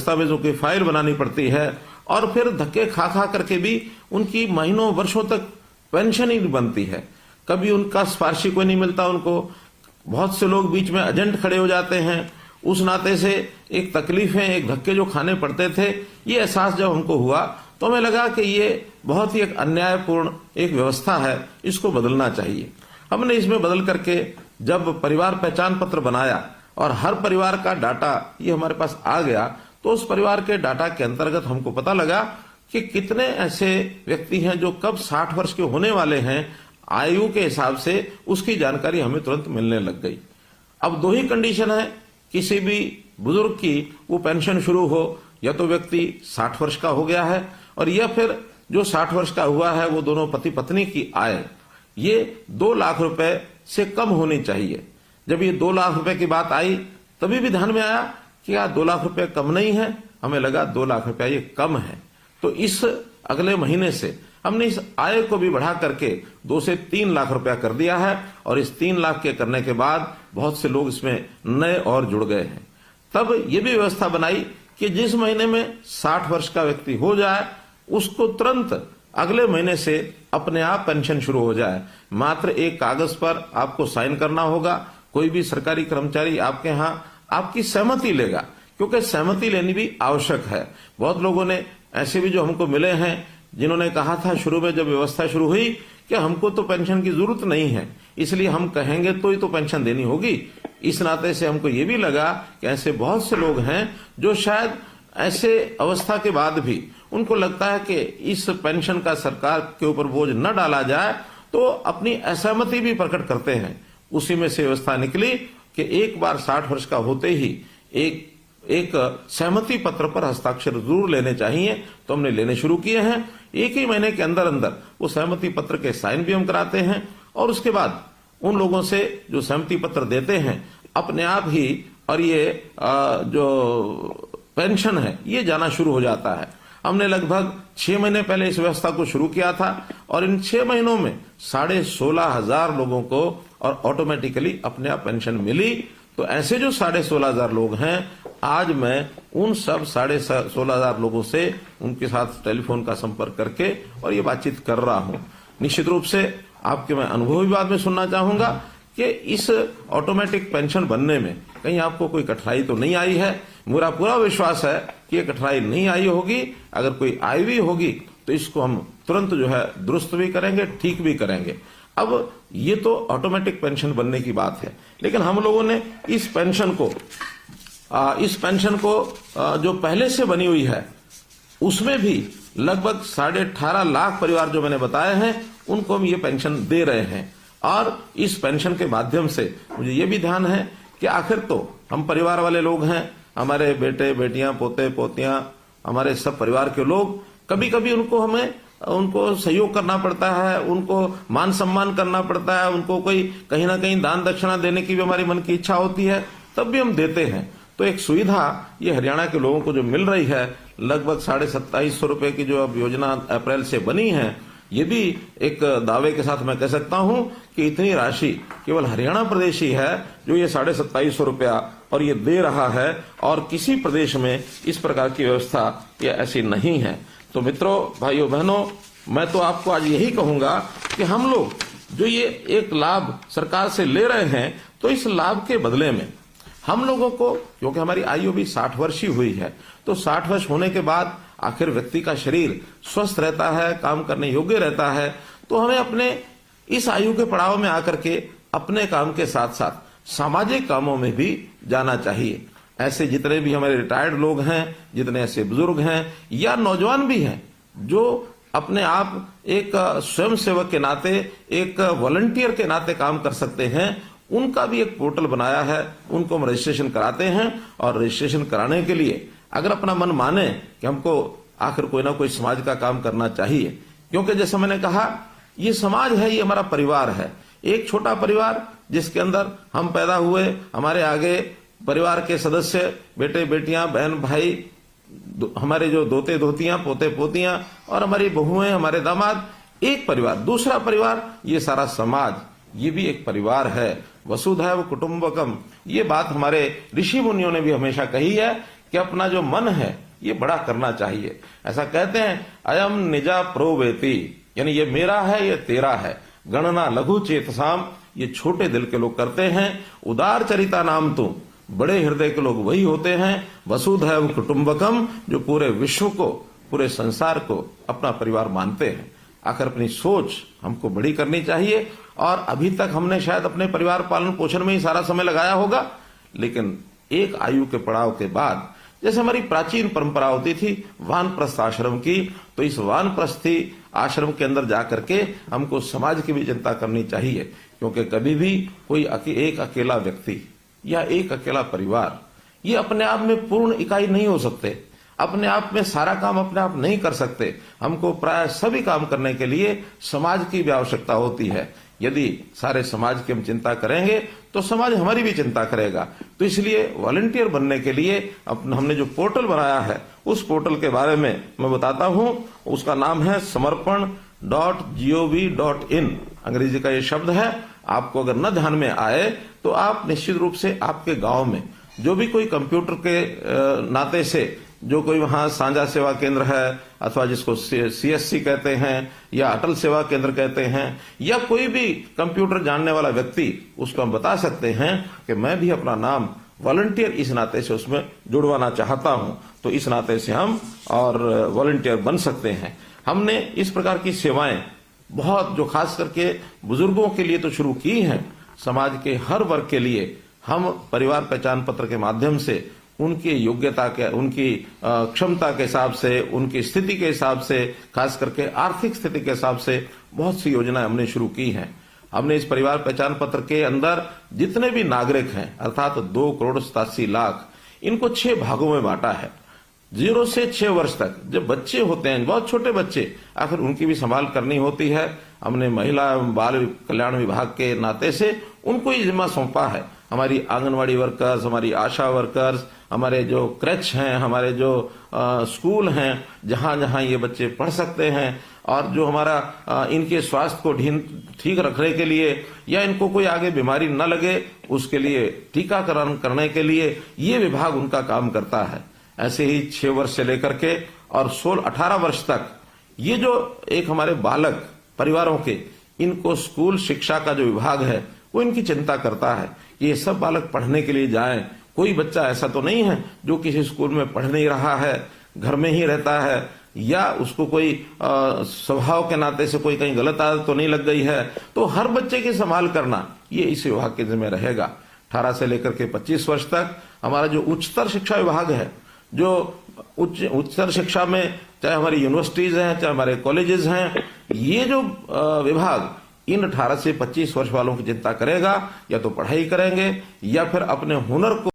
दस्तावेजों की फाइल बनानी पड़ती है और फिर धक्के खा खा करके भी उनकी महीनों वर्षों तक पेंशन ही नहीं बनती है। कभी उनका सिफारिशी कोई नहीं मिलता उनको। बहुत से लोग बीच में एजेंट खड़े हो जाते हैं। उस नाते से एक तकलीफें, एक धक्के जो खाने पड़ते थे, ये एहसास जब हमको हुआ तो हमें लगा कि ये बहुत ही एक अन्यायपूर्ण एक व्यवस्था है, इसको बदलना चाहिए। हमने इसमें बदल करके जब परिवार पहचान पत्र बनाया और हर परिवार का डाटा ये हमारे पास आ गया, तो उस परिवार के डाटा के अंतर्गत हमको पता लगा कि कितने ऐसे व्यक्ति हैं जो कब 60 वर्ष के होने वाले हैं, आयु के हिसाब से उसकी जानकारी हमें तुरंत मिलने लग गई। अब दो ही कंडीशन है किसी भी बुजुर्ग की वो पेंशन शुरू हो, या तो व्यक्ति 60 वर्ष का हो गया है और या फिर जो 60 वर्ष का हुआ है वो दोनों पति पत्नी की आय ये 2 लाख रुपए से कम होनी चाहिए। जब ये 2 लाख रुपए की बात आई तभी भी ध्यान में आया कि यार 2 लाख रुपए कम नहीं है, हमें लगा 2 लाख रुपए ये कम है। तो इस अगले महीने से हमने इस आय को भी बढ़ा करके 2 से 3 लाख रुपया कर दिया है और इस 3 लाख के करने के बाद बहुत से लोग इसमें नए और जुड़ गए हैं। तब ये भी व्यवस्था बनाई कि जिस महीने में 60 वर्ष का व्यक्ति हो जाए उसको तुरंत अगले महीने से अपने आप पेंशन शुरू हो जाए। मात्र एक कागज पर आपको साइन करना होगा। कोई भी सरकारी कर्मचारी आपके यहाँ आपकी सहमति लेगा, क्योंकि सहमति लेनी भी आवश्यक है। बहुत लोगों ने ऐसे भी जो हमको मिले हैं जिन्होंने कहा था शुरू में जब व्यवस्था शुरू हुई कि हमको तो पेंशन की जरूरत नहीं है, इसलिए हम कहेंगे तो ही तो पेंशन देनी होगी। इस नाते से हमको ये भी लगा कि ऐसे बहुत से लोग हैं जो शायद ऐसे अवस्था के बाद भी उनको लगता है कि इस पेंशन का सरकार के ऊपर बोझ न डाला जाए, तो अपनी असहमति भी प्रकट करते हैं। उसी में से व्यवस्था निकली कि एक बार 60 वर्ष का होते ही एक सहमति पत्र पर हस्ताक्षर जरूर लेने चाहिए। तो हमने लेने शुरू किए हैं। एक ही महीने के अंदर अंदर वो सहमति पत्र के साइन भी हम कराते हैं और उसके बाद उन लोगों से जो सहमति पत्र देते हैं अपने आप ही और ये जो पेंशन है ये जाना शुरू हो जाता है। हमने लगभग 6 महीने पहले इस व्यवस्था को शुरू किया था और इन 6 महीनों में 16,500 लोगों को और ऑटोमेटिकली अपने आप पेंशन मिली। तो ऐसे जो 16,500 लोग हैं, आज मैं उन सब 16,500 लोगों से उनके साथ टेलीफोन का संपर्क करके और ये बातचीत कर रहा हूं। निश्चित रूप से आपके मैं अनुभव भी बाद में सुनना चाहूंगा कि इस ऑटोमेटिक पेंशन बनने में कहीं आपको कोई कठिनाई तो नहीं आई है। मेरा पूरा विश्वास है कि ये कठिनाई नहीं आई होगी। अगर कोई आई भी होगी तो इसको हम तुरंत जो है दुरुस्त भी करेंगे, ठीक भी करेंगे। अब ये तो ऑटोमेटिक पेंशन बनने की बात है, लेकिन हम लोगों ने इस पेंशन को जो पहले से बनी हुई है उसमें भी लगभग 18.5 लाख परिवार जो मैंने बताए हैं उनको हम ये पेंशन दे रहे हैं। और इस पेंशन के माध्यम से मुझे ये भी ध्यान है कि आखिर तो हम परिवार वाले लोग हैं, हमारे बेटे बेटियां पोते पोतियां, हमारे सब परिवार के लोग, कभी कभी उनको सहयोग करना पड़ता है, उनको मान सम्मान करना पड़ता है, उनको कोई कहीं ना कहीं दान दक्षिणा देने की भी हमारी मन की इच्छा होती है, तब भी हम देते हैं। तो एक सुविधा ये हरियाणा के लोगों को जो मिल रही है, लगभग 2750 रुपए की जो अब योजना अप्रैल से बनी है, ये भी एक दावे के साथ मैं कह सकता हूं कि इतनी राशि केवल हरियाणा प्रदेश ही है जो ये 2750 रुपया और ये दे रहा है, और किसी प्रदेश में इस प्रकार की व्यवस्था ये ऐसी नहीं है। तो मित्रों, भाइयों बहनों, मैं तो आपको आज यही कहूंगा कि हम लोग जो ये एक लाभ सरकार से ले रहे हैं, तो इस लाभ के बदले में हम लोगों को, क्योंकि हमारी आयु भी 60 वर्ष ही हुई है, तो 60 वर्ष होने के बाद आखिर व्यक्ति का शरीर स्वस्थ रहता है, काम करने योग्य रहता है, तो हमें अपने इस आयु के पड़ाव में आकर के अपने काम के साथ साथ सामाजिक कामों में भी जाना चाहिए। ऐसे जितने भी हमारे रिटायर्ड लोग हैं, जितने ऐसे बुजुर्ग हैं या नौजवान भी हैं जो अपने आप एक स्वयं सेवक के नाते, एक वॉलंटियर के नाते काम कर सकते हैं, उनका भी एक पोर्टल बनाया है। उनको हम रजिस्ट्रेशन कराते हैं और रजिस्ट्रेशन कराने के लिए अगर अपना मन माने कि हमको आखिर कोई ना कोई समाज का काम करना चाहिए, क्योंकि जैसे मैंने कहा ये समाज है, ये हमारा परिवार है, एक छोटा परिवार जिसके अंदर हम पैदा हुए, हमारे आगे परिवार के सदस्य, बेटे बेटियां, बहन भाई, हमारे जो दोते दोतियां, पोते पोतियां और हमारी बहुएं, हमारे दामाद, एक परिवार। दूसरा परिवार ये सारा समाज, ये भी एक परिवार है। वसुधैव कुटुंबकम, ये बात हमारे ऋषि मुनियों ने भी हमेशा कही है कि अपना जो मन है ये बड़ा करना चाहिए। ऐसा कहते हैं अयम निजा प्रोवेति, यानी ये मेरा है ये तेरा है। गणना लघु चेतसाम, ये छोटे दिल के लोग करते हैं। उदार चरिता नाम तू, बड़े हृदय के लोग वही होते हैं। वसुधैव कुटुंबकम, जो पूरे विश्व को पूरे संसार को अपना परिवार मानते हैं। आखिर अपनी सोच हमको बड़ी करनी चाहिए। और अभी तक हमने शायद अपने परिवार पालन पोषण में ही सारा समय लगाया होगा, लेकिन एक आयु के पड़ाव के बाद, जैसे हमारी प्राचीन परंपरा होती थी वानप्रस्थ आश्रम की, तो इस वानप्रस्थी आश्रम के अंदर जाकर के हमको समाज की भी चिंता करनी चाहिए। क्योंकि कभी भी कोई एक अकेला व्यक्ति या एक अकेला परिवार ये अपने आप में पूर्ण इकाई नहीं हो सकते, अपने आप में सारा काम अपने आप नहीं कर सकते। हमको प्राय सभी काम करने के लिए समाज की भी आवश्यकता होती है। यदि सारे समाज की हम चिंता करेंगे तो समाज हमारी भी चिंता करेगा। तो इसलिए वॉलंटियर बनने के लिए हमने जो पोर्टल बनाया है, उस पोर्टल के बारे में मैं बताता हूं। उसका नाम है samarpan.gov.in, अंग्रेजी का ये शब्द है। आपको अगर न ध्यान में आए तो आप निश्चित रूप से आपके गांव में जो भी कोई कंप्यूटर के नाते से जो कोई वहां साझा सेवा केंद्र है, अथवा जिसको CSC कहते हैं या अटल सेवा केंद्र कहते हैं, या कोई भी कंप्यूटर जानने वाला व्यक्ति, उसको हम बता सकते हैं कि मैं भी अपना नाम वॉलंटियर इस नाते से उसमें जुड़वाना चाहता हूं। तो इस नाते से हम और वॉलंटियर बन सकते हैं। हमने इस प्रकार की सेवाएं बहुत, जो खास करके बुजुर्गों के लिए तो शुरू की हैं, समाज के हर वर्ग के लिए हम परिवार पहचान पत्र के माध्यम से उनकी योग्यता के, उनकी क्षमता के हिसाब से, उनकी स्थिति के हिसाब से, खास करके आर्थिक स्थिति के हिसाब से बहुत सी योजनाएं हमने शुरू की हैं। हमने इस परिवार पहचान पत्र के अंदर जितने भी नागरिक हैं, अर्थात 2,87,00,000, इनको 6 भागों में बांटा है। 0 से 6 वर्ष तक जब बच्चे होते हैं, बहुत छोटे बच्चे, आखिर उनकी भी संभाल करनी होती है। हमने महिला एवं बाल कल्याण विभाग के नाते से उनको ही जिम्मा सौंपा है। हमारी आंगनवाड़ी वर्कर्स, हमारी आशा वर्कर्स, हमारे जो क्रच हैं, हमारे जो स्कूल हैं, जहां जहां ये बच्चे पढ़ सकते हैं, और जो हमारा इनके स्वास्थ्य को ठीक रखने के लिए या इनको कोई आगे बीमारी न लगे उसके लिए टीकाकरण करने के लिए ये विभाग उनका काम करता है। ऐसे ही 6 वर्ष से लेकर के और 16-18 वर्ष तक ये जो एक हमारे बालक परिवारों के, इनको स्कूल शिक्षा का जो विभाग है वो इनकी चिंता करता है कि ये सब बालक पढ़ने के लिए जाएं। कोई बच्चा ऐसा तो नहीं है जो किसी स्कूल में पढ़ नहीं रहा है, घर में ही रहता है, या उसको कोई स्वभाव के नाते से कोई कहीं गलत आदत तो नहीं लग गई है। तो हर बच्चे की संभाल करना ये इस विभाग के जिम्मे रहेगा। 18 से लेकर के 25 वर्ष तक हमारा जो उच्चतर शिक्षा विभाग है, जो उच्चतर शिक्षा में चाहे हमारी यूनिवर्सिटीज हैं, चाहे हमारे कॉलेजेस हैं, ये जो विभाग इन 18 से 25 वर्ष वालों की चिंता करेगा। या तो पढ़ाई करेंगे या फिर अपने हुनर को